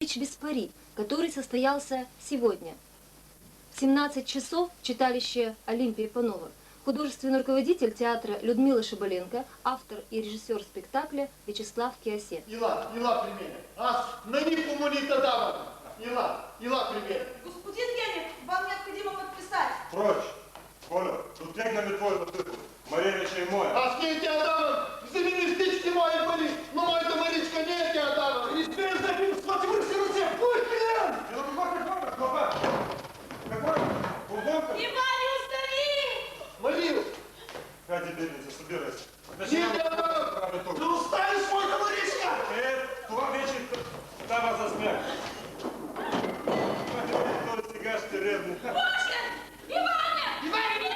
без пари, который состоялся сегодня. В 17 часов в читалище Олимпия Панова. Художественный руководитель театра Людмила Шабаленко, автор и режиссер спектакля Вячеслав Киосет. Ила пример. Аз на никому не давам. Ила пример. Господин Генек, вам необходимо подписать. Прочь. Коля, тут тегнали твой затылку. Маревича и моя. Аз не тебя давам. Замени стички мои были. Но моя-то Маричка не тебя давам. Не смеешь забить, схвати в руке. Пусть меня! Какой? Бурдонка? Внимание, устали! Марию! Ходи, бедница, собирайся. Не тебя давам. Ты уставишь мой-то Маричка! Това вече става за смех. Той сега ще ревне. Боже! Иване! Иване!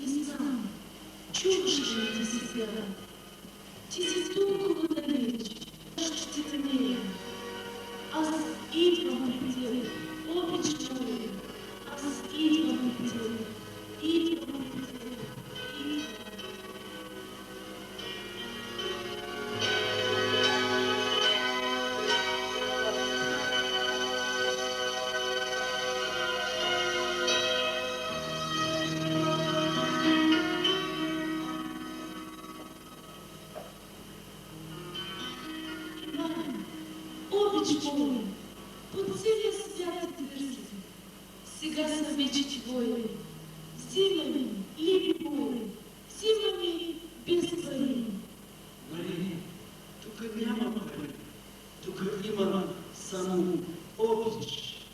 Не знам, чувствуете себя. Ти толкова далеч, ще те нея. Аз идвам при тебе, обич мой. Аз идвам при тебе, идвам при тебе, идвам. Обич мой, по целия свят държи. Сега съм вече твой. Взимай ми, либи мой, взимай ми без пари. Мари, тук няма пари. Тук има само обич.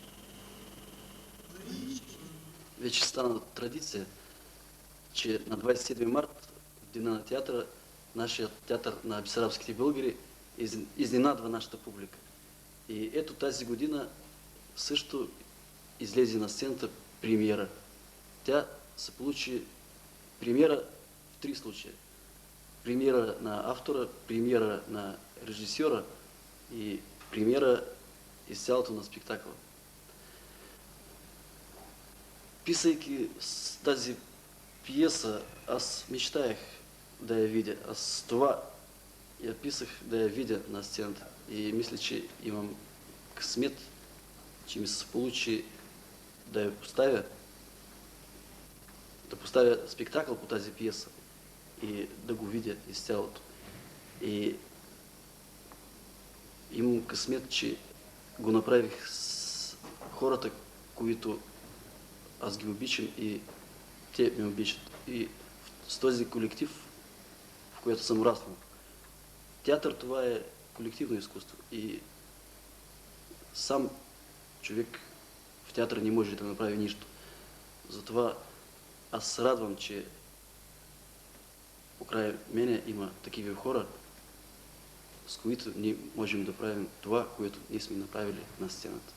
Вече стана традиция, че на 27 март, в Дена на театъра, нашия театър на бесарабските българи изненадва нашата публика. И ето тази година също излезе на сцената премиера. Тя се получи премиера в 3 случая. Премиера на автора, премиера на режисьора и премиера из цялото на спектакъла. Писайки с тази пиеса, аз мечтаях да я видя. Аз това я писах да я видя на сцената. И мисля, че имам късмет, че ми се получи да я поставя, да поставя спектакъл по тази пиеса и да го видя из цялото. И имам късмет, че го направих с хората, които аз ги обичам и те ме обичат. И с този колектив, в който съм раснал. Театър това е колективно изкуство и сам човек в театър не може да направи нищо. Затова аз се радвам, че покрай мене има такива хора, с които ние можем да правим това, което ние сме направили на сцената.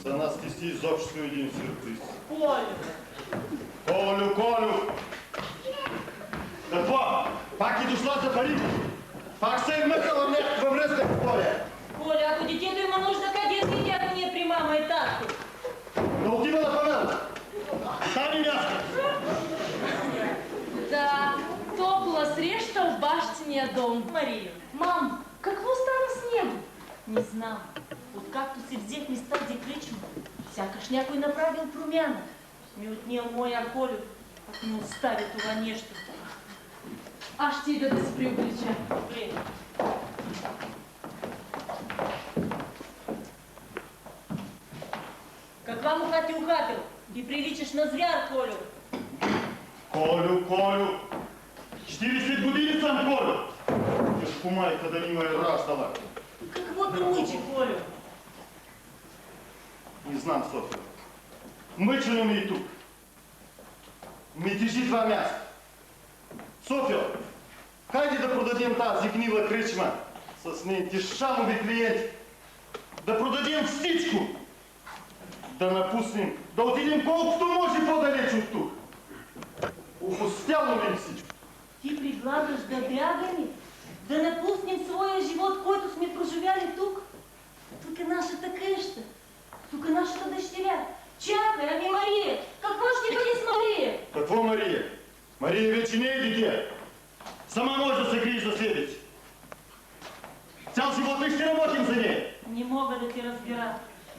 За нас ти си изобщо един сюрприз. Колю! Колю! Какво? Пак е дошла за пари? Пак се е вмъкала в някаква връзка, Коля? Коля, ако детето има нужда, къде седи, ако не е при мама и татко? Да отива на Павел! Стани място! Да, топла среща в бащиния дом. Мария. Мам, какво стана с него? Не знам. Откакто си взех места деклично, сякаш някой направил промяна. Ми отнел моя Колю, ако не остави това нещо. Аз ще ида да се приоблича. Добре. Каква муха ти ухапил? Ти приличаш на звяр, Колю. Колю! 40 години съм, Колю. Тежко майка да ни ме е раждала. Какво те мъчи, Колю? Не знам, София. Мъчено ми и тук. Ми тежи това място. София, хайде да продадем тази гнила кръчма с нейните шамови клиенти. Да продадем всичко. Да напуснем, да отидем колкото може по-далеч от тук. Опустяло ми всичко. Ти предлагаш да бягаме, да напуснем своя живот, който сме проживяли тук. Тук е нашата къща, тук е нашата дъщеря. Чакай, ами Мария, какво ще бъде с Мария? Какво Мария? Мария вече не е дитя. Сама може да се грижи за себе си. Цял живот ли ще работим за нея? Не мога да те разбера.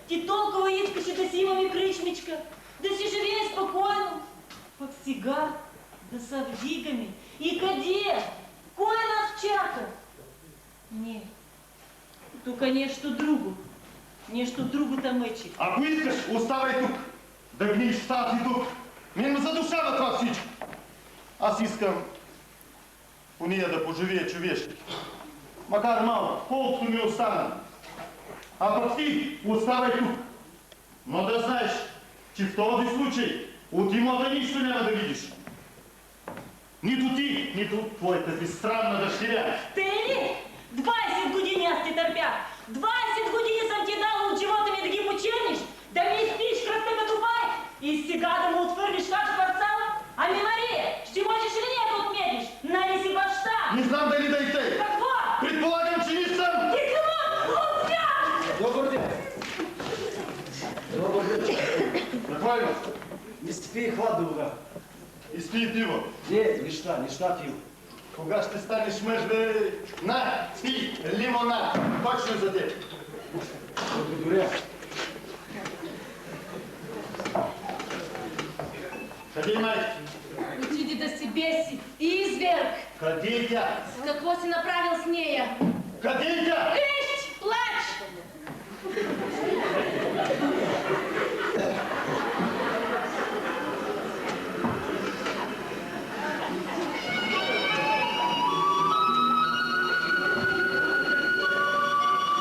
Ти толкова искаше да си имаме кричмичка, да си живеем спокойно. Пък сега да се вдигаме. И къде? Кой нас чака? Не. Тук е нещо друго. Нещо друго те мъчи. Ако искаш, оставай тук. Да гниеш в тази тук. Мен ме задушава това всичко. Аз искам уния да поживее човешки. Макар малко, колкото ми остана. А пък ти оставай тук. Но да знаеш, че в този случай от имота нищо няма да видиш. Нито ти, нито твоята безсрамна дъщеря. Те ли? 20 години аз те търпях. 20 години съм ти дала от живота ми да ги почерниш, да ми изпиш кръвта като бай. И сега да му отвърлиш как парцал? Ами Мария, ще можеш ли не да отметиш? Нали си баща? Не знам дали да и тъй. Какво? Предполагам, че не съм. Ти какво? Отвя! Добър ден! Добър ден! Какво имаш? Изпи хладна вода. Изпи пиво. Не, неща пиво. Кога ще станеш мъж, бе? На, спи, лимонад. Точно за теб. Благодаря. Къде е майка? Отиди да се беси и изверг. Къде е тя? Какво си направил с нея? Къде е тя? Крещ! Плач!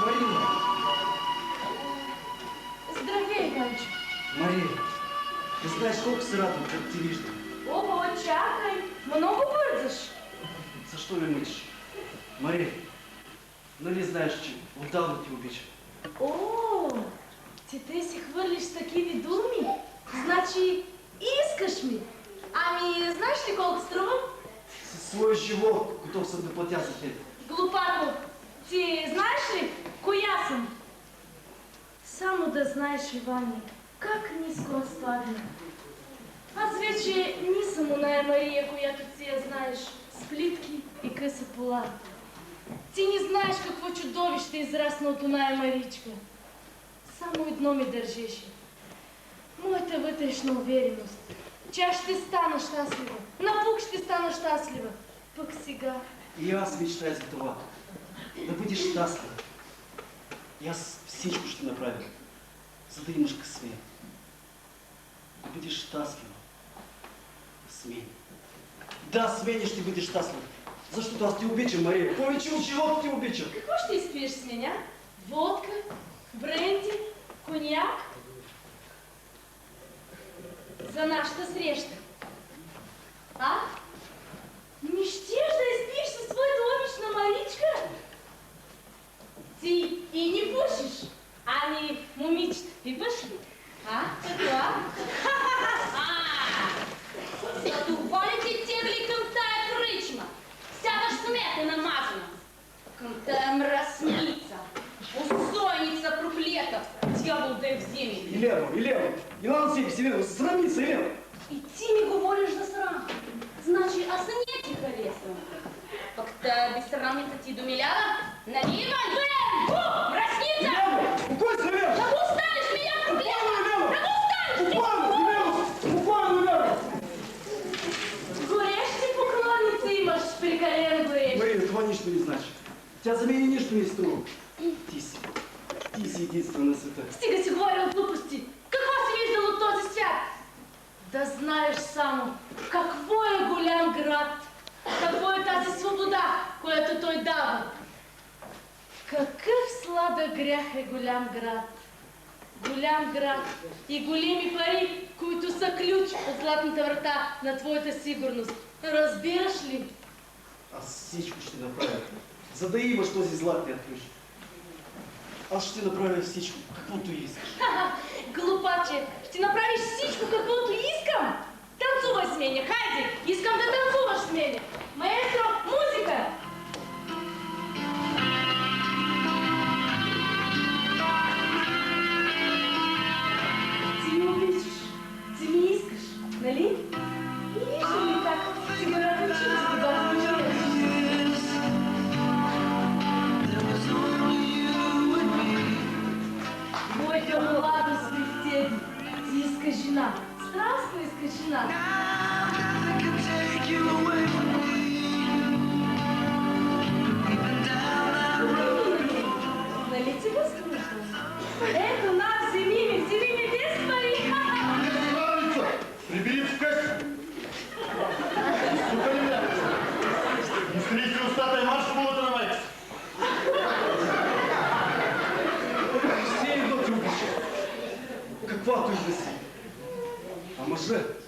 Мария! Здравей, Ганчо. Мария! Не знаеш колко се радвам, като ти виждам. О, чакай! Много бързаш. Защо ме мъчиш? Мария, нали знаеш, че отдавна ти обичам? О, ти си хвърлиш такива думи. Значи, искаш ми. Ами, знаеш ли колко струва? Със своя живот готов съм да платя за теб. Глупако, ти знаеш ли коя съм? Само да знаеш, Иване, как ниско разпадна. Аз вече не съм оная Мария, която ти я знаеш, с плитки и къса пола. Ти не знаеш какво чудовище израсна от оная Маричка. Само едно ми държеше. Моята вътрешна увереност, че аз ще стана щастлива. Напук ще стана щастлива. Пък сега... И аз мечтая за това. Да бъдеш щастлива. И аз всичко ще направя, за да имаш късмет. Да бъдеш щастлива. С мен. Да, с мен ще бъдеш щастлива. Защото аз ти обичам, Мария. Повече от живота ти обичам. Какво ще изпиеш с меня? Водка? Бренди? Коняк? За нашата среща. А? Не щеш да изпиеш със своята обична Маричка? Ти и не пушиш. Ами, момичета, пипаш ли? А? Какво? За това ли ти тегли към тая кръчма? Сядаш смета намазана. Към тая мръсница, усойница проклета, дявол да я вземе. Елена, Илана себе си, Елена, срамица, Елена. И ти ми говориш за срам. Значи аз не ти харесвам. Пък тая безсрамница ти домилява? Нали, Иван? Мръсница! Елена, успокойся, Елена! Да го оставиш меня, проклета! Да го оставиш! Буквално, Елена! Горещи поклонници имаш, прекалено горещи. Мария, това нищо не значи. Тя за мен нищо не струва. Ти си единствена на света. Стига си говорил глупости. Какво си виждал от този свят? Да знаеш само какво е голям град какво е тази свобода, която той дава? Какъв сладък грях е голям град. Голям град и големи пари, които са ключ от златната врата на твоята сигурност. Разбираш ли? Аз всичко ще направя, за да имаш този златният ключ. Аз ще направя всичко, каквото искаш. Глупаче, ще направиш всичко, каквото искам. Танцувай с мене, хайде! Искам да танцуваш с мене. Маестро, музика! Ти ми обичаш, ти ми искаш, нали? И виждам ли как си ме различи, когато ме живееш. Моята младост при тебе. Ти искаш жена. Страстно искаш жена. Нали ти възможно? Ето на, вземи ми без пари. Иваница, прибери вкъщи. Тука ли ме? Изтри си устата и марш в полата на майка си. Все едно ти обича, каквато и да си. А мъжът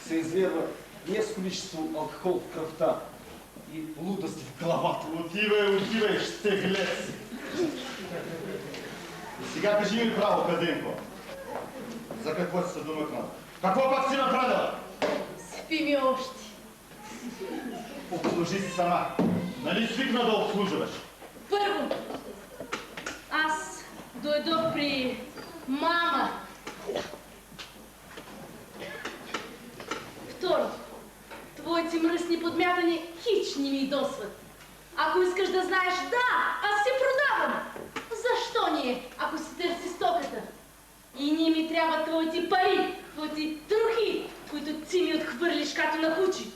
се измерва не с количество алкохол в кръвта и лудости в главата. Отивай, ще глец. Сега кажи ми право, Каденко. За какво си се домъкнал? Какво пак си направила? Спи ми още. Обслужи си сама. Нали свикна да обслужваш? Първо, аз дойдох при мама. Второ, твоите мръсни подмятани хич не ми досват. Ако искаш да знаеш, да, аз се продавам. Защо не, ако си търси стоката? И не ми трябват твоите пари, твоите трохи, които ти ми отхвърлиш като на кучи.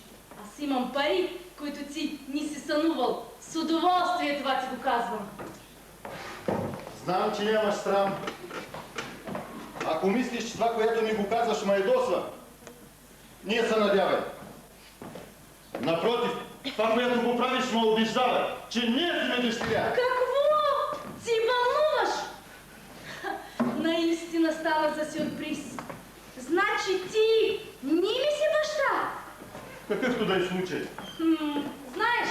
Аз имам пари, които ти не си сънувал. С удоволствие това ти го казвам. Знам, че нямаш срам. Ако мислиш, че това, което ми го казваш, ме ядосва, ние се надявай. Напротив, това, което го правиш, ме убеждава, че ние сме дъщеря. Какво? Ти вълнуваш? Наистина става за сюрприз. Значи ти не ми си баща? Какъвто да е случай. Знаеш,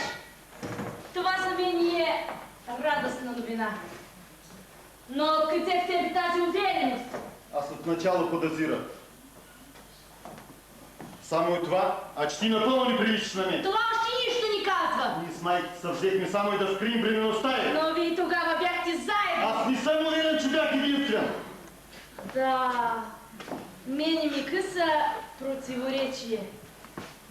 това за мен е радостна новина. Но откъде в тебе тази увереност? Аз отначало подозирах. Само и това, а че ти напълно не приличаш на мен. Това още нищо ни казва. Ние с майката се взехме само и да скрием бременността й. Но вие тогава бяхте заедно. Аз не съм уверен, че бях единствен. Да, мене ми къса противоречие.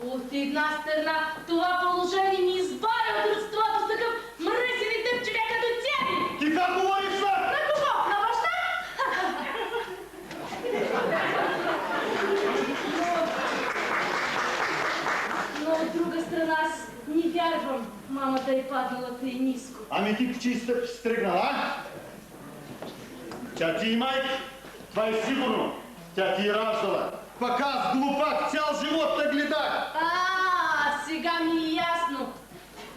От една страна, това положение ни избавя от родството с такъв мръсен и тъп човек като тебе. Ти как говориш това? На кого? На баща? Но от друга страна, аз не вярвам мамата е паднала тъй ниско. Ами ти по чии стъпки си тръгнала, а? Тя ти и майка, това е сигурно. Тя ти е раждала. Пък аз, глупак, цял живот те гледах. Сега ми е ясно.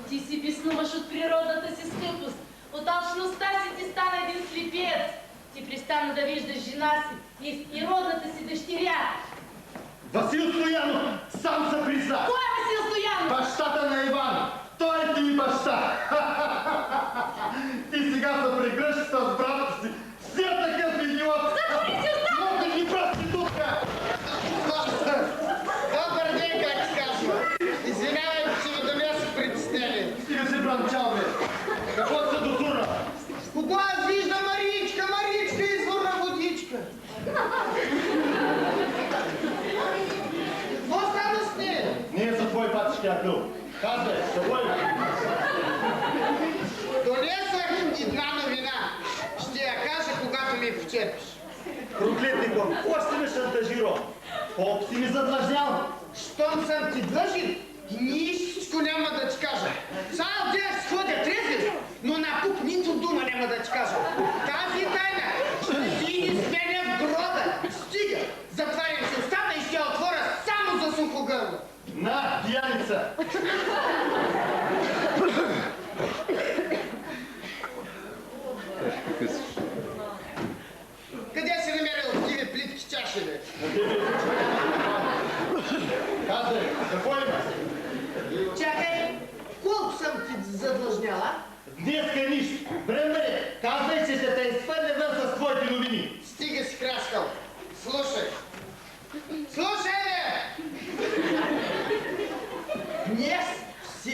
Ти си писнуваш от природната си скъпост. От алчността си ти стана един слепец. Ти пристана да виждаш жена си и родната си дъщеря. Васил Стоянов сам се призна. Кой е Васил Стоянов? Бащата на Иван. Той ти и баща. Ти сега се прегръщаш с брата си. Все такъв идиот. Затвори си уста! Мога да ги проститутка. Добър ден, как се казва. Извинявайте, че ви донесох притеснение. Стига се бранчал, бе. Какво се дотурна? Кого аз виждам Маричка, изворна водичка. Какво стана с нея? Ние за твой патишки акъл. Казвай, с тобой ли? Донесах една новина. Ще я кажа, когато ми почерпиш. Проклетником, още ме шантажирал. Колко си ми задлъжнял? Щом съм ти длъжен, нищичко няма да ти кажа. Цял ден ще ходя трезвен, но напук нито дума няма да ти кажа. Тази тайна ще си ни сменя в гроба. Стига! Затварям си устата и ще я отворя само за сухогърло. На, пияница!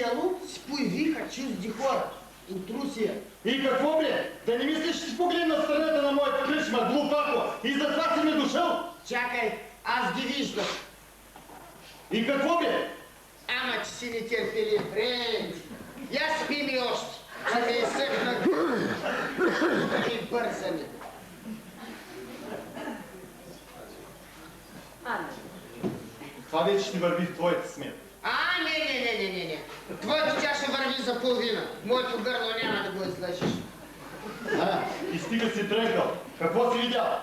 село се появиха чужди хора от Русия. И какво, бе? Да не мислиш, че си погледна страната на моята кръчма, глупако, и затова си ми дошъл? Чакай, аз ги виждам. И какво, бе? Ама, че си нетърпелив, бре. Я спи ми още, че ме изсъхнах и бързане. Това вече ще върви в твоята смет. Не. Твоята чаша върви за половина. Моето гърло няма да го излъжеш. И стига си тръгнал. Какво си видял?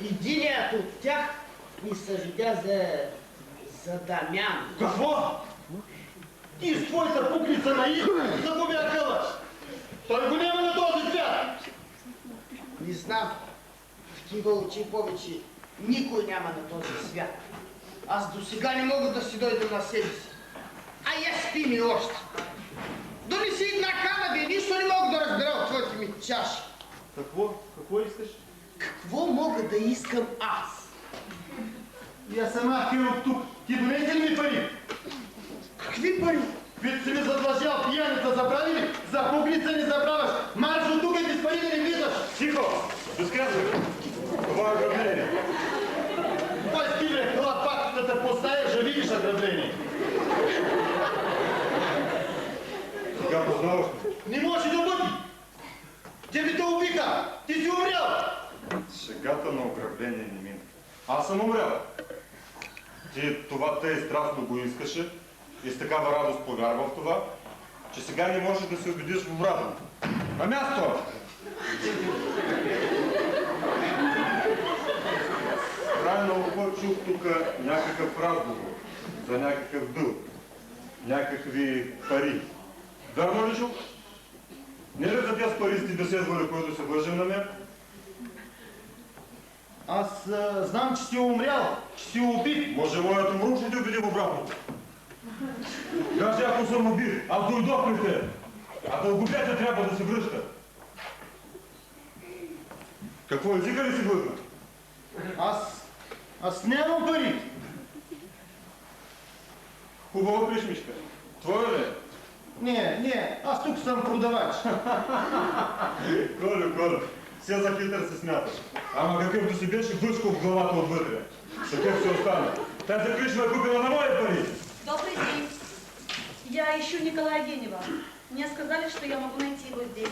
Единият от тях ми се видя за Дамян. Какво? Ти с твоята пукница на и за го бях хълъч. Той го няма на този свят. Не знам. Такива очи повече никой няма на този свят. Аз до сега не мога да си дойда на себе си. А я спи ми още. Донеси една кана, бе, нищо не мога да разбера от твоите ми чаши. Какво искаш? Какво мога да искам аз? Я сама хил тук. Ти донеси ли ми пари? Какви пари? Вид си ми задлъжял, пияница, забрави ли? За пукница не забравяш. Марш от тук и без пари да не влизаш. Тихо! Безкрасвай! Това е ограбление. Кой си, бе, хлад пак да те поставя, ще видиш ограбление. Сега познаваш ме. Не може да бъде. Тебе те убиха. Ти си умрял. Шегата на ограбление не мина. Аз съм умрял. Ти това тъй страстно го искаше и с такава радост повярва в това, че сега не можеш да се убедиш в обратното. На място! Крайно ухо чух тук някакъв разговор за някакъв дълг, някакви пари. Вярно ли чух? Не ли за тези пари сте беседвали, които се вържим на мен? Аз знам, че си умрял, че си убит. Може моят умрук ще ти убеди в обратното. Даже ако съм убит, аз дойдох при те. А дългобете трябва да се връща. Какво езика ли си глътна? Аз нямам пари. Хубава пришмичка. Твоя ли? Не, аз тук съм продавач. Колю, все за хитър се смяташ. Ама какъвто си беше въшко в главата отвътре. Такъв си остана. Тази кришма е купила на мои пари. Добрый день. Я ищу Николая Генева. Мне сказали, что я могу найти его здесь.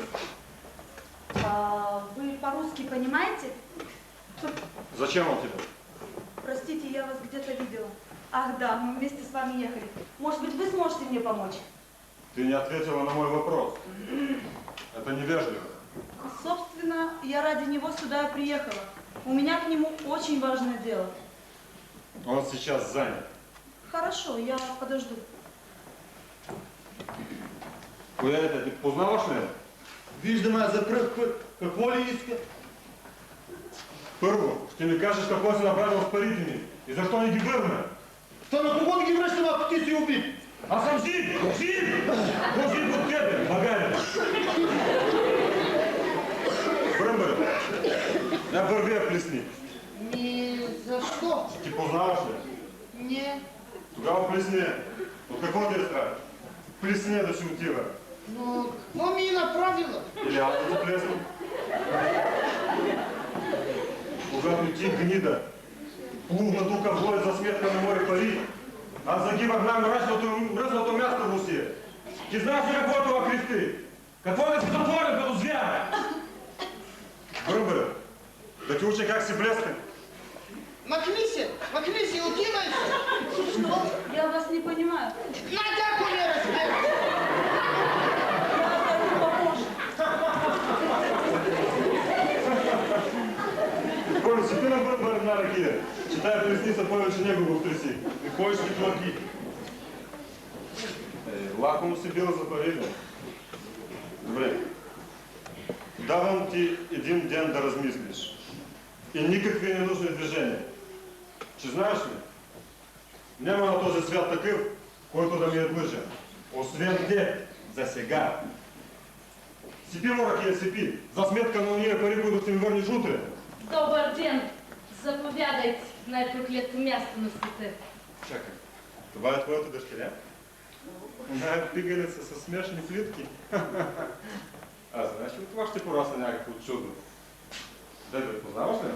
Вы по-русски понимаете? Зачем он тебе? Простите, я вас где-то видела. Ах да, мы вместе с вами ехали. Может быть, вы сможете мне помочь? Ты не ответила на мой вопрос. Это невежливо. Собственно, я ради него сюда и приехала. У меня к нему очень важное дело. Он сейчас занят. Хорошо, я подожду. Коя это? Ты познаваш ли? Виждаме за пръв път. Какво ли иска? Първо, ще ми кажеш какво си направил с парите ми и защо не ги върна. То на кого да ги връщам, ако ти си убит? Аз съм жив! По-жив от тебе, магаре! Бръмбър, я върви я плесни. Защо? Ти познаваш ли? Не. Тогава плесни. От какво ти е страх? Плесни да си отива. Но какво ми е направила? Или аз да ти плесна? Когато ти гнида, плувна тук в бой за сметка на мои пари, аз загивах най-мръсното място в Русия. Ти знаеш ли какво е това, Христи? Какво е да си затворен като звяра? Бръмбър, да ти уча как си блесне. Махни се, отивай се! Что? Я вас не понимаю. Надя, ако не разбера! Я зову попозже. Коля, си ти на Бръмбър една ракия, че тая плесница повече него го тряси. И кой ще ти плати? Лаком си бил за пари. Добре. Давам ти един ден да размислиш. И никакви ненужни движения. Че знаеш ли? Няма на този свят такъв, който да ми е длъжен. Освен те, за сега. Сипи, морок, сипи. За сметка на уния пари будут им върнеш утре. Добър ден! Заповядайте в най-проклето място на света. Чакай, това е твоята дъщеря? Она е пигалица със смешни плитки. А знаеш ли, това ще порасне някакво чудо? Дедо, познаваш ли?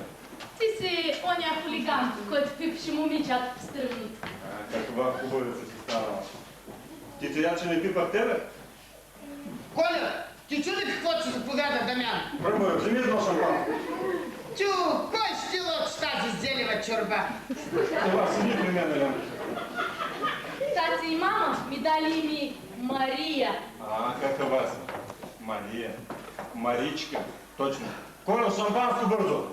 Ти си оня хулиган, който пипеше момичата в стръвните. Каква хубавица си станала. Ти тея, че не пипах тебе? Коля, ти чули какво ти заповяда Дамян? Бърбър, вземи едно шампанско. Чу, кой ще лоч тази зелева чорба? Това седи при мен, Еленка. Тати и мама ми дали име Мария. Каква си? Мария. Маричка. Точно. Коля, шампанско бързо.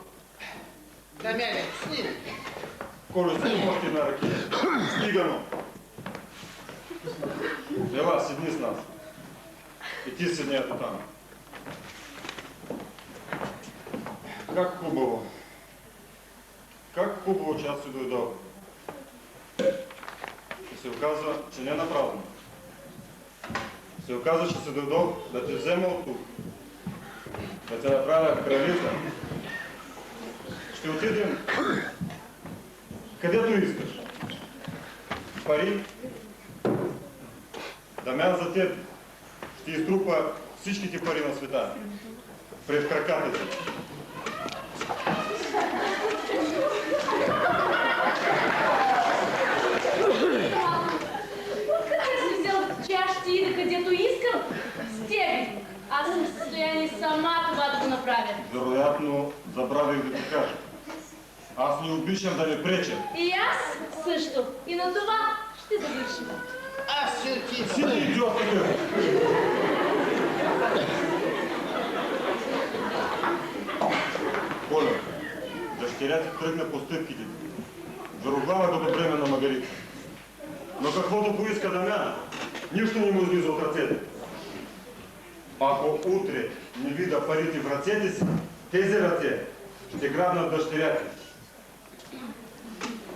Дамяне, снимай. Коля, си мохти на ръки. Стигано. Ела, седни с нас. И ти седни ето там. Как хубаво. Как хубаво, че аз си дойдох. И се оказва, че не напразно. Се оказва, че се дойдох да те взема от тук. Да те направя кралица. Ще отидем където искаш. Пари. Дамян за теб ще изтрупа всичките пари на света пред краката ти. Откъде си взел, че аз ще ида където искам? С тебе. Аз съм в състояние сама това да го направя. Вероятно, забравих да ти кажа. Аз не обичам да ми преча. И аз също. И на това ще завършим. Аз си отидам. Си ти идиот такъв! Коля, дъщеря ти тръгна по стъпките. Вероглавата до време на Магарита. Но каквото поиска Дамян, нищо не му излиза от ръцете. Ако утре не вида парите в ръцете си, тези ръце ще грабнат дъщеря ти.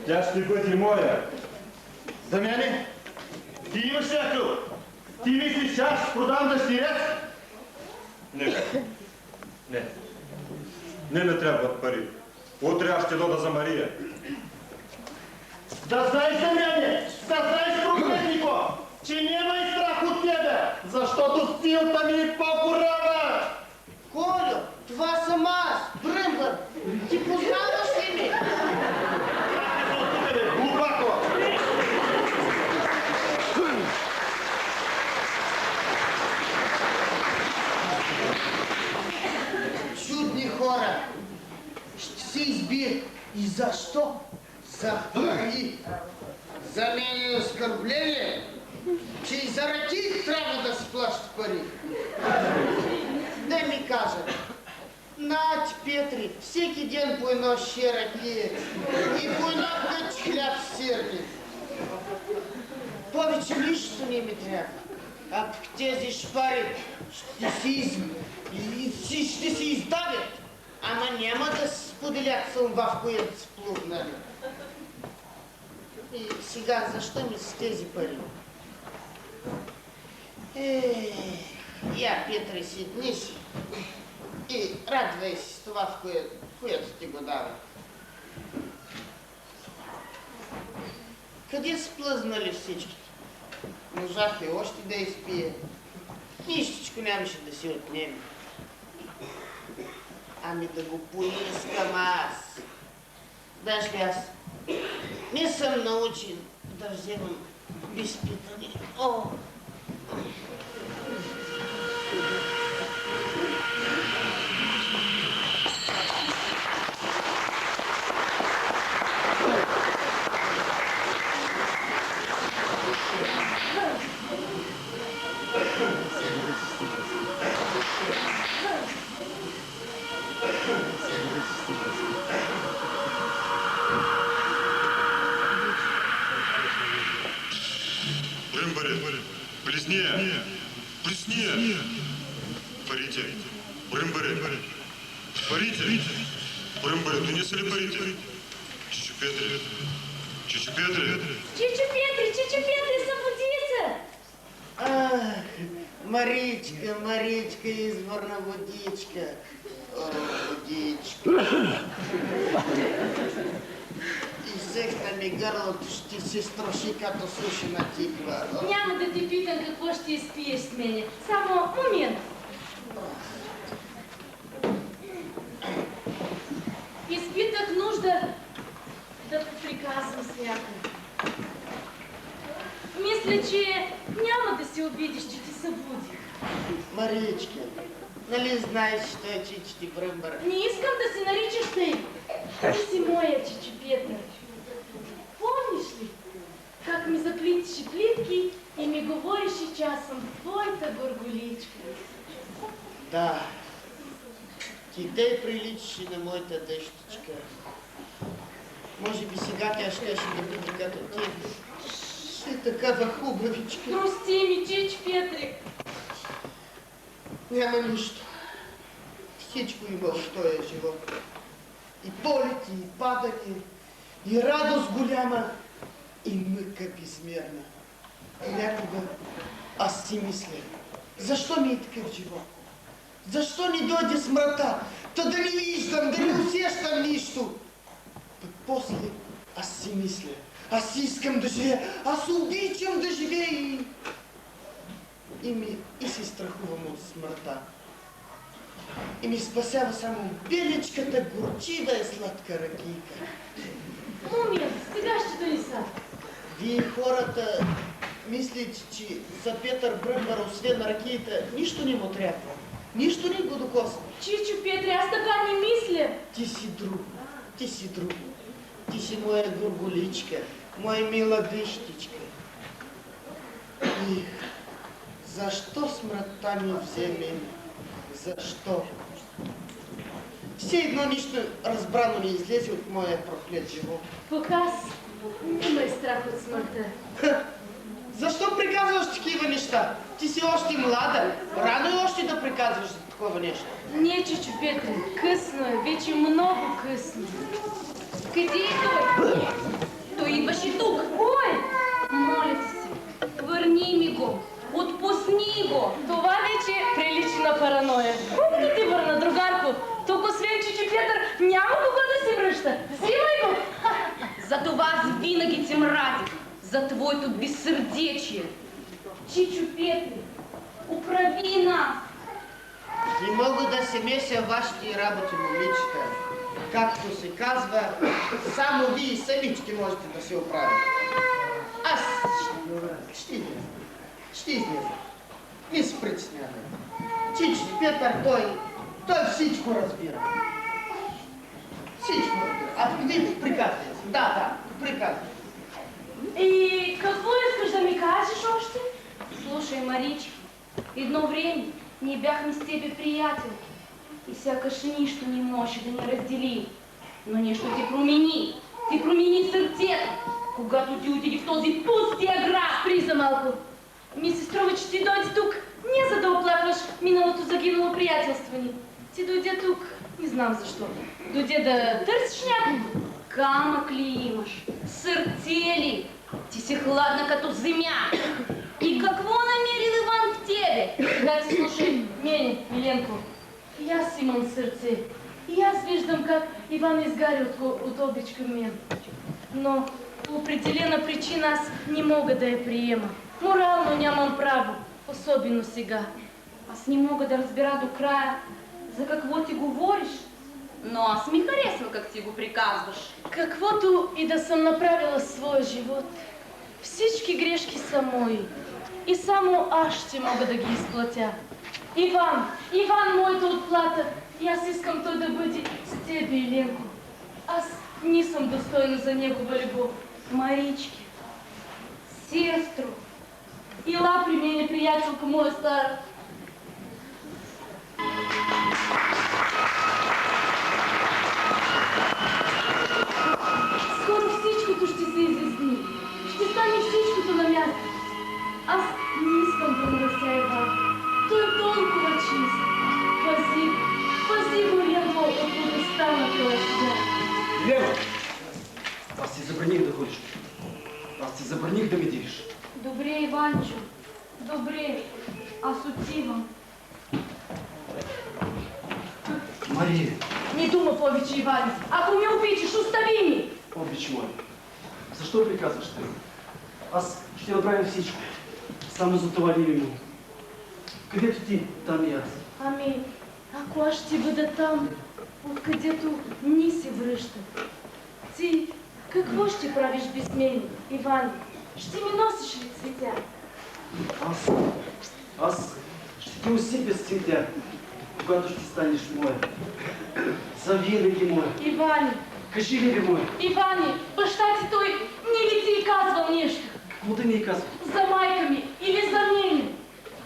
Тя ще бъде моя. Дамяне, ти имаш ли акъл? Ти мислиш, че аз ще продам дъщеря? Не ме трябват пари. Утре аз ще дода за Мария. Да знаеш, Дамяне, да знаеш, проклетнико, че няма и страх от тебе, защото силата ми е по-голяма. Колю, това съм аз, Бръмбър. Ти познаваш ли ми? Глупако! Чудни хора. Ще се избият. И защо? За пари. За мен е оскърбление, че и за ръки трябва да си плащат пари. Да ми кажат. Нати, Петри, всеки ден по едно ше ръки и по едно къч хляб с сирни. Повече нищо не ми трябва. А пък тези шпари ще си издавят. Ама няма да се споделят сълба, в която си плувнали. И сега, защо ми с тези пари? Я, Петри, си дни си и радвай се с това, в което ти го дава. Къде са плъзнали всички? Можах ли още да изпие? Нищичко нямаше да си отнеме. Ами да го поискам аз. Знаеш ли, аз не съм научен да вземам безпитани. О! Брымбаре, плесни, плесни. Парите, Брымбаре, парите. Брымбаре, донесли ли парите? Чичо Петри. Чичо Петри, събуди се! Маричка, Маричка, изворна водичка. О, водичка. Изсехна ми гърлото, ще се строши като сушена тиква. Няма да ти питам какво ще изпиеш с мене. Само момент. Изпитах нужда да поприказвам с някой. Мисля, че няма да се обидиш, че ти събудих. Маричка, нали знаеш, що е чичи бръмбър? Не искам да се наричаш тъй. Ти си моя чичи Петър. Помниш ли, как ми заплиташе плитки и ми говореше, че аз съм твоята горголичка? Да. Ти тъй приличаше на моята дъщичка. Може би сега тя щеше да бъде като ти. Ще такава хубавичка. Прости ми, чич Петре. Няма нищо. Всичко има в този живот. И полети, и падания, и радост голяма, и мъка безмерна. Някога аз си мисля, защо ми е такъв живот? Защо ни дойде смъртта? Та да не виждам, да не усещам нищо. Пък после аз си мисля, аз искам да живея, аз обичам да живея и се страхувам от смъртта. И ми спасява само беличката, горчива и сладка ракийка. Момент, сега ще дали са. Вие хората мислите, че за Петър Бръмбър, освен ракията, нищо не му трябва. Нищо не го докосва. Чичо Петре, аз така не мисля. Ти си друго. Ти си друго. Ти си моя горголичка, моя мила дъщичка. И защо смъртта ми взе мен? Защо? Все едно нищо разбрано не излезе от моя проклет живот. Пък аз не ме страх от смъртта. Защо приказваш такива неща? Ти си още млада. Рано е още да приказваш за такова нещо. Не, Чичо Петре, късно е, вече много късно. Къде е той? Той идваше тук. Ой! Моля ти се, върни ми го. Отпусни го. Това вече прилича на параноя. Да ти върна, другарко. Тук освен Чичо Петър няма кого да се връща. Взимай го! Затова аз винаги те мразих. За твоето безсърдечие. Чичо Петре, управи нас. Не мога да се меся в вашите работи, момичета. Както се казва, само вие самички можете да се оправите. Аз ще излеза. Ще излеза. Не се притеснявай. Чичо Петър, той всичко разбира. Всичко разбира. А вие приказвайте. Да, приказвайте. И какво искаш да ми кажеш още? Слушай, Марички, едно време ние бяхме с тебе приятелки и сякаш нищо не може да ни раздели. Но нещо ти промени. Ти промени сърцето, когато ти отиди в този пустия град. Спри за малко. Ми се струва, че ти дойде тук не за да оплакваш миналото загинало приятелство ни. Ти дойде тук, не знам защо. Дойде да търсиш някого. Камък ли имаш? Сърце ли? Ти си хладна като земя. И какво намерил Иван в тебе? Значи, слушай, мене, Миленко, и аз имам сърце. И аз виждам как Иван изгаря от обич към мен. Но по определена причина аз не мога да я приема. Морално нямам право, особено сега. Аз не мога да разбера до края за какво ти говориш, но аз ми харесвам как ти го приказваш. Каквото и да съм направила в своя живот, всички грешки са мои. И само аз ще мога да ги изплатя. Иван, моята отплата. И аз искам той да бъде с тебе, Еленко. Аз не съм достойна за негова любов. Марички, сестро, Ила при мене, приятелка моя стара. Скоро всичкото ще се изясни. Ще стане всичкото на място. Аз не искам да мръся Иван. Той е толкова чист. Пази го, Ленко, от лудостта на този свят. Лено! Аз ти забраних да ходиш. Аз ти забраних да ме дириш. Добре, Иванчо, добре. Аз отивам. Мария! Не дума повече, Иване. Ако ме обичаш, остави ми. Обич мой, защо приказваш ти? Аз ще направя всичко. Само за това не ми. Където ти, там и аз. Ами, ако аз ще бъда там, откъдето ни се връща, ти какво ще правиш без мен, Иван? Ще ми носиш ли цветя? Аз ще ти усипя с цветя, когато ще станеш моя. Завинаги моя. Иване! Кажи ли моя? Иване, баща ти той не ли ти казвал нещо? Какво да ми е казва? За майка ми или за мене?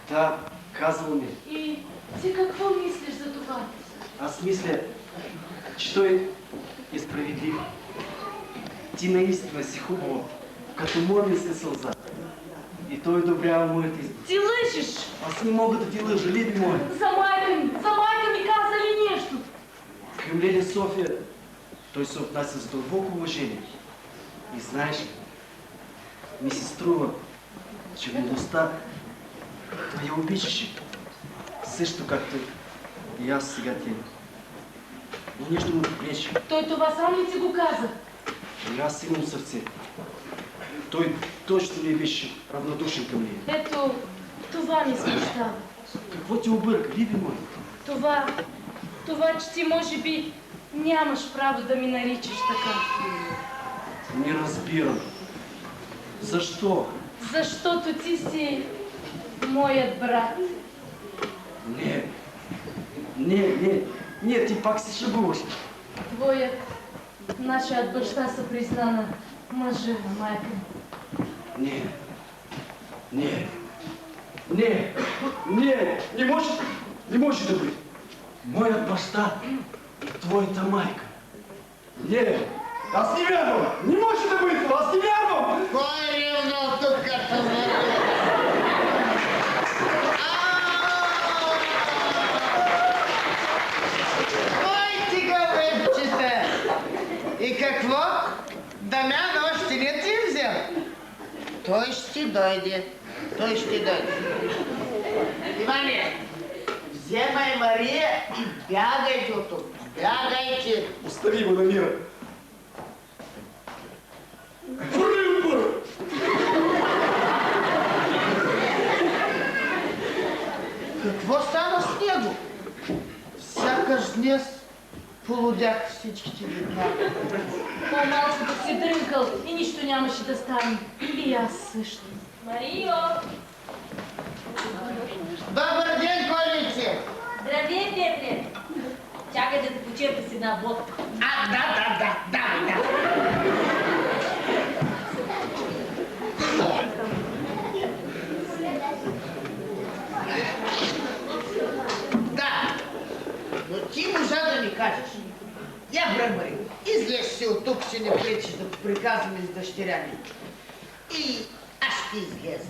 Да, казвал ми. И ти какво мислиш за това? Аз мисля, че той е справедлив. Ти наистина си хубава, като моя се сълза. И той одобрява моята избор. Ти лъжиш! Аз не мога да ти лъжа, Либи моя. За майка ми каза ли нещо? Към Леля София той се отнася с дълбоко уважение. И знаеш ли, ми се струва, че младостта я обичаше. Също както и аз сега те. Но нещо му попречи. Той това сам ли ти го каза? И аз имам сърце. Той точно не беше равнодушен към нея. Ето, това ми смущава. Какво ти обърка, Либи мой? Това, че ти може би нямаш право да ми наричаш така. Не разбирам. Защо? Защото ти си моят брат. Не, ти пак си шегуваш. Нашият баща се призна на мъжа на майка ми. Не може да бъде. Моят баща и твоята майка. Не, аз не вярвам. Не може да бъде това, аз не вярвам. Кой е ревнал тук като Ой, тига, бебчета! И какво? Дамян още не ти взел? Той ще дойде. Иване, вземай Мария и бягайте от тук. Бягайте! Остави го на мира. Какво стана с него? Сякаш днес полудях всичките деца. По-малко да си дрънкал и нищо нямаше да стане. И аз също. Марио! Добър ден, Колице! Здравей, Петре! Чакай да те почерпя с една водка. Да. Да, но ти можа да ми кажеш. Я бре, Мари, излез си от тук, че не пречиш да приказваме с дъщеря ми. И аз ще излеза.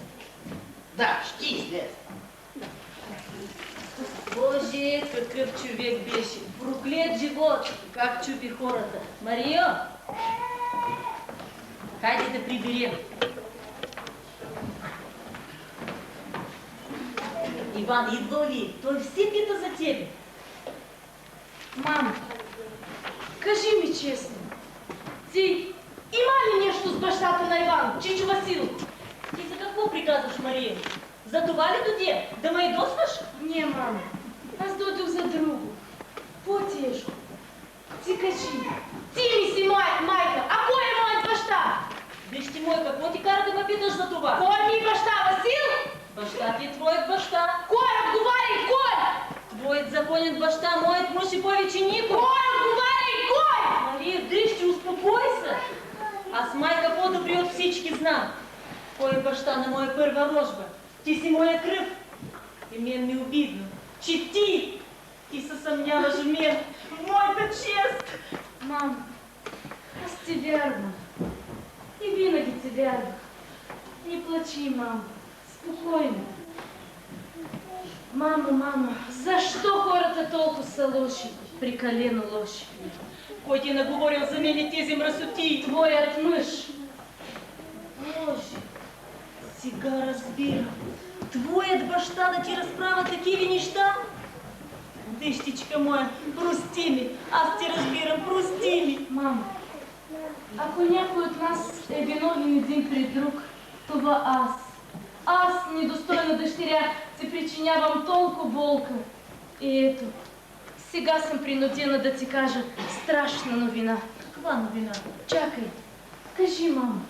Да, ще излеза. Боже, какъв човек беше! Проклет живот! Как чупи хората! Марио! Хайде да приберем. Иван идва ли? Той все пита за тебе. Мамо, кажи ми честно, ти има ли нещо с бащата на Иван, Чичо Васил? Ти за какво приказваш, Мария? За това ли дойде? Да ме ядосваш? Не, мамо, аз дойдох за друго. По-тежко. Ти кажи, ти ми си майка, а кой е моят баща? Виж ти мой, какво ти кара да ме питаш за това? Кой ми е баща, Васил? Баща ти е твоят баща. Кой? Отговаряй, кой? Твоят законен баща, моят мъж и повече никой. Кой? Отговаряй, кой? Мария, дръжте, успокой се. Аз майка по-добре от всички знам. Кой е баща на моя първа рожба? Ти си моя кръв. И мен ми е обидно, че ти се съмняваш в мен, в моята чест. Мамо, аз ти вярвам. И винаги ти вярвах. Не плачи, мамо. Спокойно. Мамо, защо хората толкова са лоши? Прекалено лоши. Кой ти е наговорил за мен тези мръсоти? Твоят мъж. Боже, Сега разбирам. Твоят баща да ти разправя такива неща? Дъщичка моя, прости ми. Аз ти разбирам, прости ми. Мамо, ако някой от нас е виновен един при друг, това аз. Аз, недостойна дъщеря, се причинявам толкова болка. И ето, сега съм принудена да ти кажа страшна новина. Каква новина? Чакай, кажи, мамо,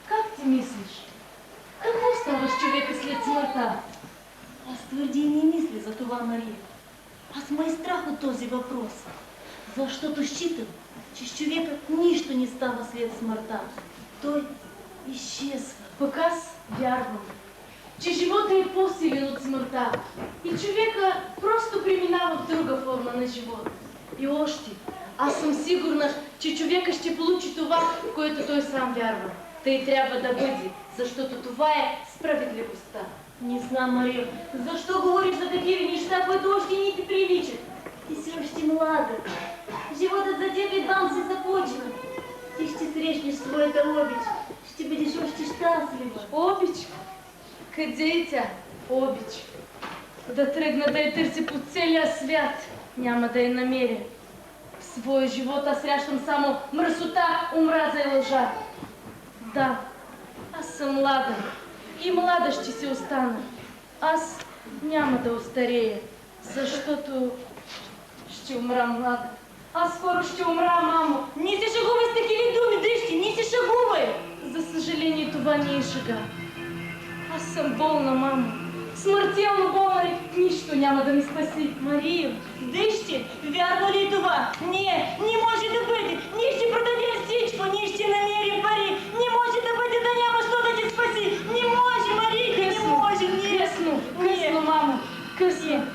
как ти мислиш? Какво става с човека след смъртта? Аз твърди и не мисля за това, Мария. Аз ме е страх от този въпрос, защото считам, че с човека нищо не става след смъртта. Той изчезва. Пък аз вярвам, че живота е по-силен от смъртта и човека просто преминава в друга форма на живот. И още, аз съм сигурна, че човека ще получи това, в което той сам вярва. Тъй трябва да бъде, защото това е справедливостта. Не знам, Мария, защо говориш за такива неща, които още не ти приличат? Ти си още млада. Животът за теб едва се започва. Ти ще срещнеш своята обич. Ще бъдеш още щастлива. Обич? Къде е тя? Обич. Да тръгна да я търси по целия свят. Няма да я намеря. В своя живот аз срещам само мръсота, омраза и лъжа. Да, аз съм млада. И млада ще си остана. Аз няма да остарея, защото ще умра млада. Аз скоро ще умра, мамо. Не се шегувай с такива думи, дъщи, не се шегувай! За съжаление, това не е шега. Аз съм болна, мамо. Смъртелно болна и нищо няма да ми спаси. Мария, дъщи, вярно ли е това? Не може да бъде. Ние ще продадем всичко, ние ще намерим пари. Не може да бъде да няма що да ти спаси. Не може, Марийка, не може. Късно, мамо, късно.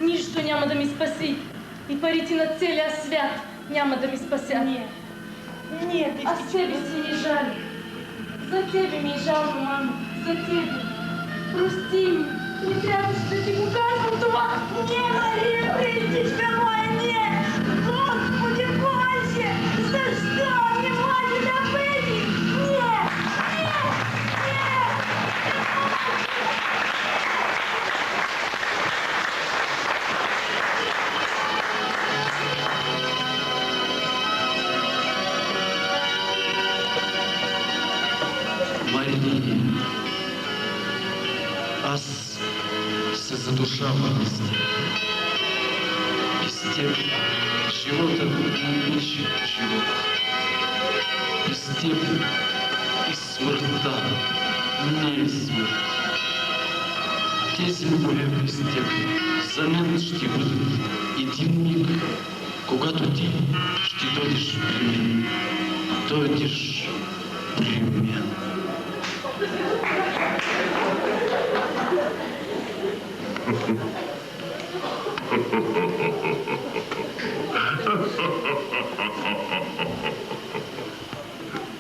Нищо няма да ми спаси. И парите на целия свят няма да ми спасят. Не, дъщичка. Аз себе си не жаля. За тебе ми е жалко, мамо. За тебе. Прости ми. Не трябваше да ти го казвам това. Не, Мария, престичка моя, не! Господи Боже! Защо не може да бъде? Не! Мария, аз се задушавам из теб. Из теб животът не живот. Из теб и смъртта не е смърт. Тези любове из теб за мен ще бъдат един миг, когато ти ще дойдеш при мен. Дойдеш при мен.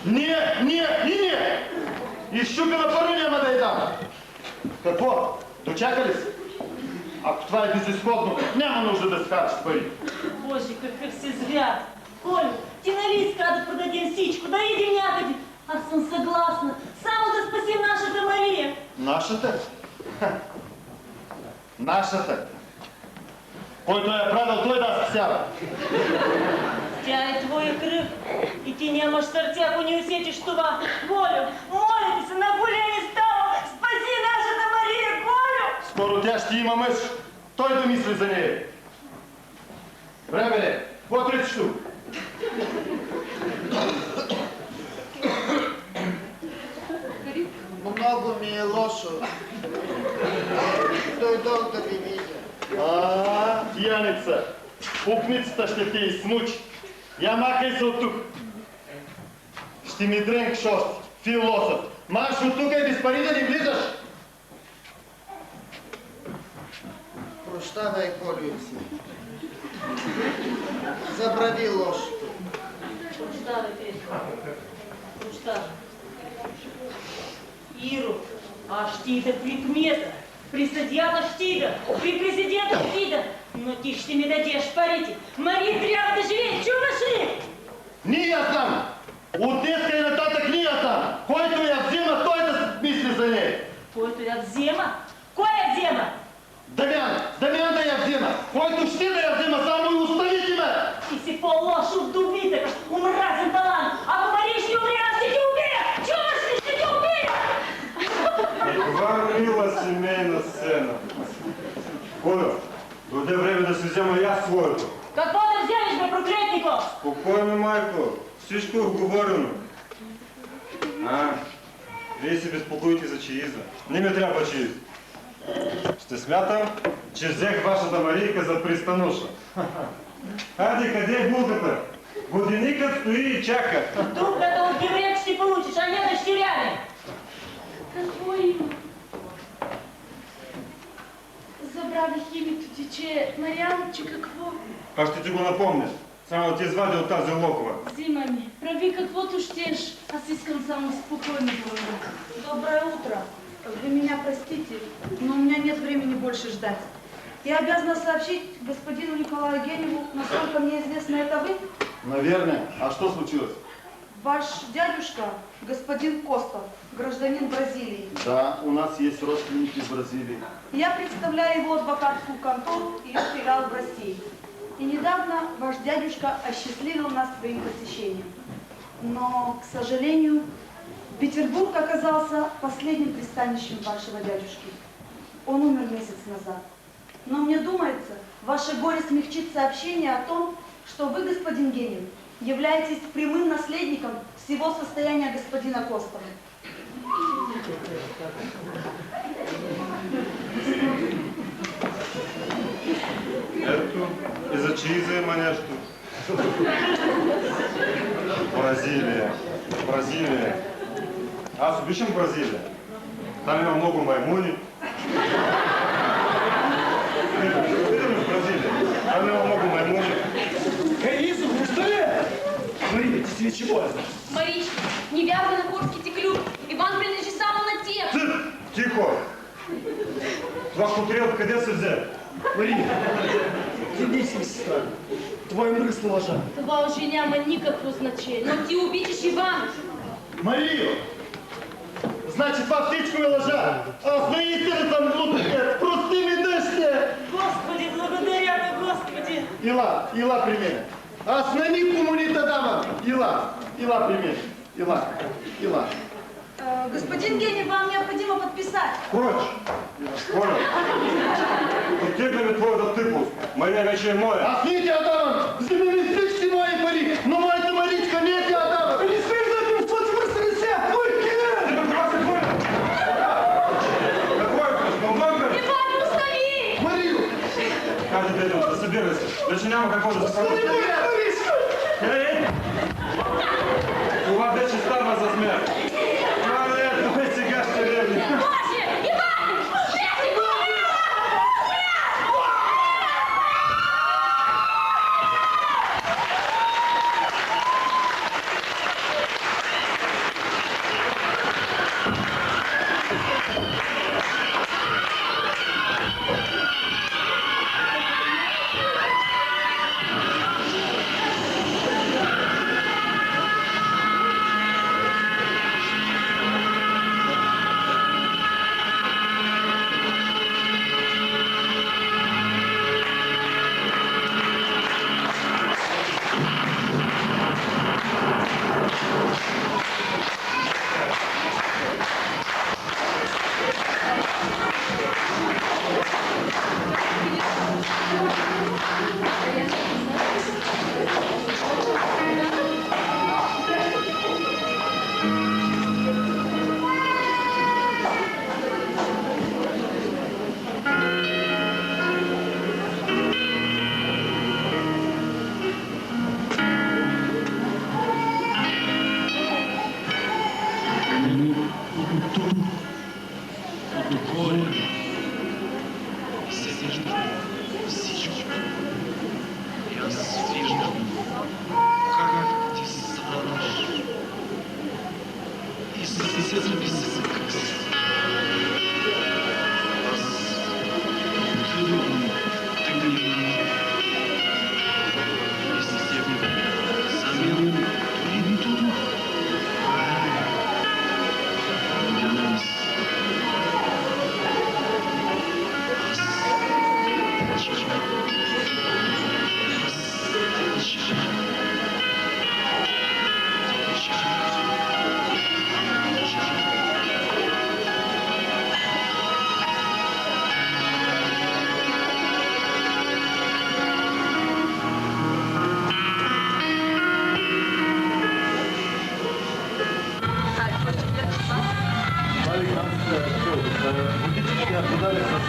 Не! И щука на първо няма да я дам. Какво? Дочака ли се? Ако това е безизходно, няма нужда да скараш пари. Боже, какъв си звяр! Колю, ти нали иска да продадем всичко, да идем някъде? Аз съм съгласна, само да спасим нашата Мария. Нашата? Нашата. Който я правил, той да спасява. Тя е твоя кръв и ти нямаш сърце, ако не усетиш това. Колю, моля ти се, на колени ставам, спаси нашата Мария, Колю! Скоро тя ще има мъж. Той да мисли за нея. Време е. Какво тръчиш тук? Много ми е лошо. Дойдох да ви видя. Пияница. Пупницата ще те измучи. Я махай се от тук. Ще ми дрънкаш още. Философ. Марш от тук и без пари да не влизаш. Прощавай, Колюци. Забрави лошото. Прощавай, Петко. Прощавай. Иро, аз ще ида при кмета, при съдията ще ида, при президента ще ида, но ти ще ми дадеш парите. Мария трябва да живее, чуваш ли? Ние я знам. От днеска и нататък ние я знам. Който я взима, той да твоето. Какво да вземеш, бе, проклетнико? Спокойно, майко. Всичко е оговорено. Вие се безпокоите за чииза. Не ми трябва чииз. Ще смятам, че взех вашата Марийка за пристануша. Хайде, къде е булката? Годиникът стои и чака. Тук като от гибрек ще получиш, а не да щиряне. Какво има? Забравих името ти, че Мариан, че какво? Аз ще ти го напомня. Само да ти извадя от тази локова. Взимай ми, прави каквото щеш. Аз искам само спокойно да бъда. Доброе утро. Вы меня простите, но у меня нет времени больше ждать. Я обязана сообщить господину Николаю Геневу, насколько мне известно, это вы? Наверное. А что случилось? Ваш дядюшка, господин Костов, гражданин Бразилии. Да, у нас есть родственники в Бразилии. Я представляю его адвокатскую контору и ее филиал в России. И недавно ваш дядюшка осчастливил нас своим посещением. Но, к сожалению, Петербург оказался последним пристанищем вашего дядюшки. Он умер месяц назад. Но мне думается, ваше горе смягчит сообщение о том, что вы, господин Генин, являетесь прямым наследником всего состояния господина Костова. Ето, и за чииза има нещо. Бразилия. Бразилия. Аз обичам Бразилия. Там има много маймуни. Отидем в Бразилия. Там има много маймуни. Лиза, вы что ли? Мария, ты себе чего это? Маричка, не вярвай на хорските клюки. Иван принадлежи само на теб. Тихо! Това кутрел къде се взе? Мария, иди си, сестра. Твой мръсна лъжа. Това уже няма никакво значение. Но ти обичаш Иван. Марию! Значит, това всичко е лъжа! Аз наистина съм глупец! Прости ми, дъще! Господи, благодаря те, Господи! Ила при мене! Аз на никому не те давам! Ила при мене! Ила! Господин Генин, вам необходимо подписать. Прочь! Коля! Оттегли ми твоята тъпост. Мария вече е моя. Аз не ти я давам! Вземи ми всички мои пари! Но моята Маричка не ти я давам! Не смей за этим свързани се! Ти ме това се хвърля! Какво е късно? Много е! Иван, остави! Марию! Хайде, дедо, да събирай се. Вече няма какво да се прави. Ей! Това вече става за смях. Това е сега ще ревни. Боже! Иван! Жеси го!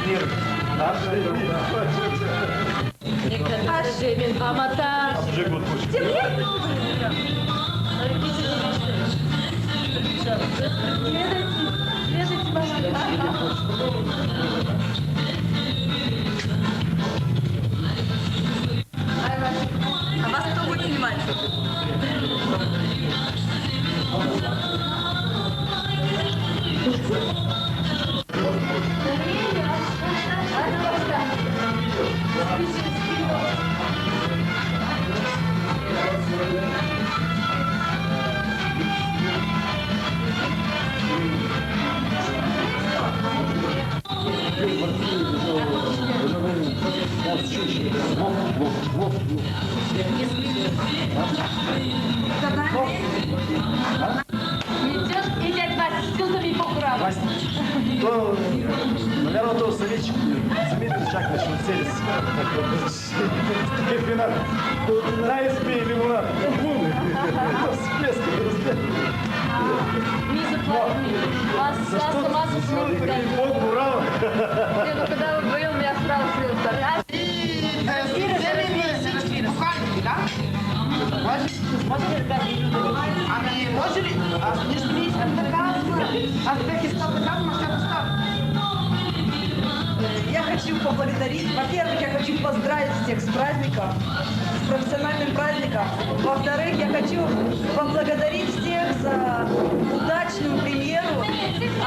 мир. Жемин двамата. Обжиг от пушки. А вас кто будет снимать? Идешь, и дядь Вася с килтами поправил. То, наверное, то советчик заметил шаг начал целиться. Таких винах. Тут найспи лимонад. Всплески, Не заплати. Вас сама заплати. Бог, ура! Ну, когда вы вдвоем меня справа слился. Бухгалтеры, да? Ами, може ли? Аз нищо не искам да казвам. Аз бях искал да казвам, а сега оставам. Я хочу поблагодарить, во-первых, я хочу поздравить всех с праздником, с профессиональным праздником. Во-вторых, я хочу поблагодарить всех за удачную премьеру.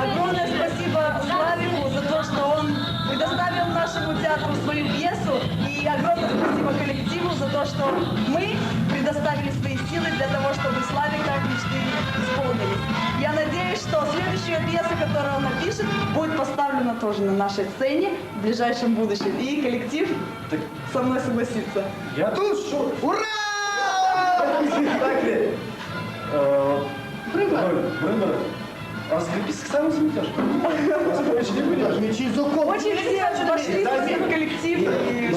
Огромное спасибо Славику за то, что он предоставил нашему театру свою пьесу. И огромное спасибо коллективу за то, что мы предоставили свои силы для того, чтобы Славика мечты исполнились. Я надеюсь, что следующая пьеса, которую он напишет, будет поставлена тоже на нашей сцене в ближайшем будущем. И коллектив со мной согласится. Я тут что? Ура! Так ли? Брындар. А скриписк сам заметешь? Очень все пошли, спасибо коллектив.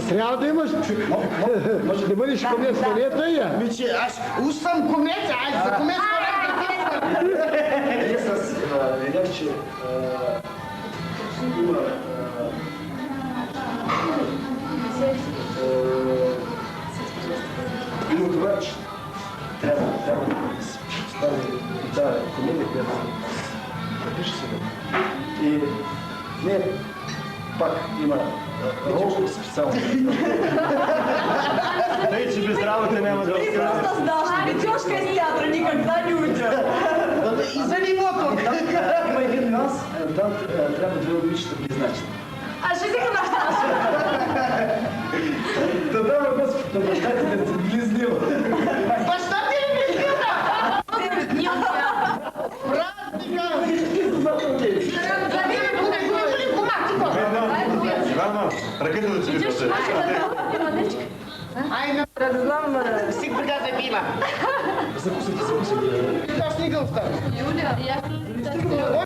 Трябва да имаш. Може да бъдеш комец, но не е той я. Мичи, аз уж съм комец, аз за комец Ние с Велявче има има това, че трябва да се постави тази комедия, която напише сега. И не пак има ролка специално. Тъй, че без работа няма да Ты просто знал, что Петюшка из театра никогда не уйдет. И за него только. Има един нюанс, там трябва две момичета близначни. А что ты нашла? Тогава Господ на бащата да се близнила. Баща ти е близнила? Ивано, ръката да ти видите. Ай, на си бригада била. Закусайте. Аз не го оставя. Юля, я...